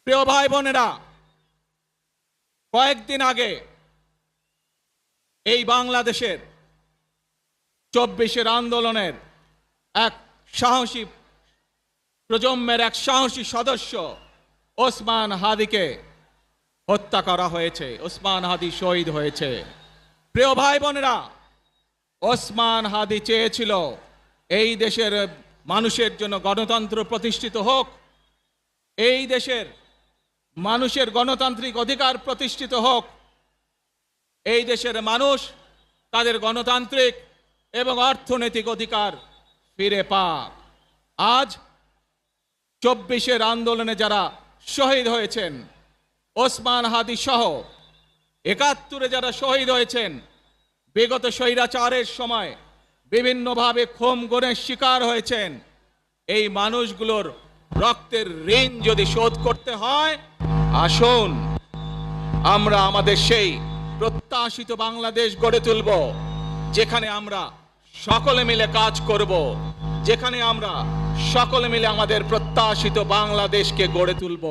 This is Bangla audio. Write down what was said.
প্রিয় ভাই বোনেরা, কয়েকদিন আগে এই বাংলাদেশের ২৪ আন্দোলনের এক সাহসী প্রজন্মের এক সাহসী সদস্য ওসমান হাদিকে হত্যা করা হয়েছে। ওসমান হাদি শহীদ হয়েছে। প্রিয় ভাই বোনেরা, ওসমান হাদি চেয়েছিল এই দেশের মানুষের জন্য গণতন্ত্র প্রতিষ্ঠিত হোক, এই দেশের মানুষের গণতান্ত্রিক অধিকার প্রতিষ্ঠিত হোক, এই দেশের মানুষ তাদের গণতান্ত্রিক এবং অর্থনৈতিক অধিকার ফিরে পাক। আজ ২৪ আন্দোলনে যারা শহীদ হয়েছেন, ওসমান হাদি সহ ৭১ যারা শহীদ হয়েছেন, বিগত স্বৈরাচারের সময় বিভিন্নভাবে খুন গুমের শিকার হয়েছেন, এই মানুষগুলোর রক্তের ঋণ যদি শোধ করতে হয়, আসুন আমরা আমাদের সেই প্রত্যাশিত বাংলাদেশ গড়ে তুলব, যেখানে আমরা সকলে মিলে কাজ করব, যেখানে আমরা সকলে মিলে আমাদের প্রত্যাশিত বাংলাদেশকে গড়ে তুলব।